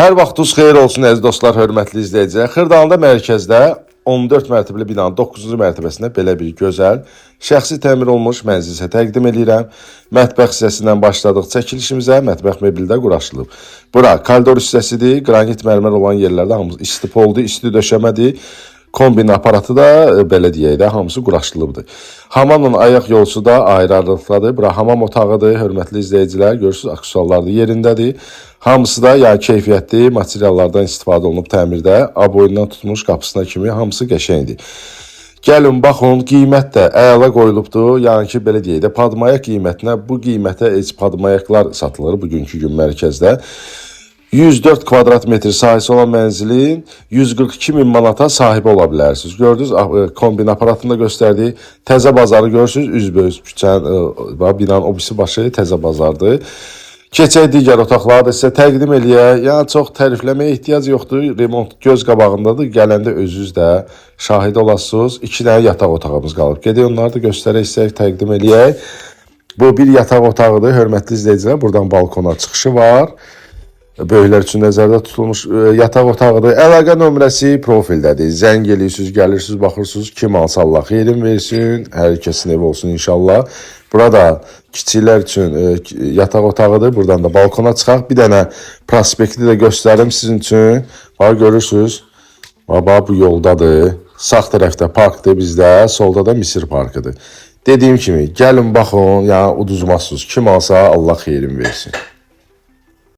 Hər vaxtınız xeyir olsun əziz dostlar, hörmətli izləyicilər. Xırdalanda mərkəzdə 14 mərtəbəli binanın 9-cu mərtəbəsində belə bir gözəl, şəxsi təmir olunmuş mənzil sizə təqdim edirəm. Mətbəx hissəsindən başladıq çəkilişimizə, mətbəx mebeldə quraşdırılıb. Bura koridor hissəsidir, qranit mərmər olan yerlərdə hamısı isti poldur, isti döşəmədir. Kombin aparatı da belə deyək də hamısı quraşdırılıbdır. Hamamla ayaq yolcusu da ayrı-ayrılıqdadır. Bura hamam otağıdır, hörmətli izləyicilər. Görürsünüz, aksesuarlar da yerindədir. Hamısı da yəni keyfiyyətli materiallardan istifadə olunub təmirdə. Aboyundan tutmuş qapısına kimi hamısı qəşəngdir. Gəlin baxın, qiymət də əla qoyulubdur. Yəni ki, belə deyək də padmayaq qiymətinə, bu qiymətə heç padmayaqlar satılır bugünkü gün mərkəzdə. 104 kvadrat metr sahəsi olan mənzilin 142 min manata sahib ola bilərsiniz. Gördünüz, kombin aparatında göstərdiyi təzə bazarı görürsünüz. Üzbəüz küçənin, binanın o birisi başı təzə bazardır. Keçək digər otaqları da sizə təqdim eləyək. Yəni çox tərifləməyə ehtiyac yoxdur. Remont göz qabağındadır. Gələndə özünüz də şahid olasınız. 2 dənə yataq otağımız qalıb. Gedək onları da göstərək istəyək, təqdim eləyək. Bu bir yataq otağıdır, hörmətli izləyicilər. Buradan balkona çıxışı var. Böyüklər üçün nəzərdə tutulmuş yataq otağıdır. Əlaqə nömrəsi profildədir. Zəng eləyirsiniz, gəlirsiniz, baxırsınız. Kim alsa Allah xeyrin versin. Hər kəsin evi olsun inşallah. Burada kiçiklər üçün yataq otağıdır. Buradan da balkona çıxaq. Bir dənə prospekti də göstərim sizin üçün. Bax, görürsünüz. Bax, bu yoldadır. Sağ tərəfdə parkdır bizdə. Solda da Misir parkıdır. Dediyim kimi, gəlin baxın, yəni uduzmazsınız. Kim alsa Allah xeyrin versin.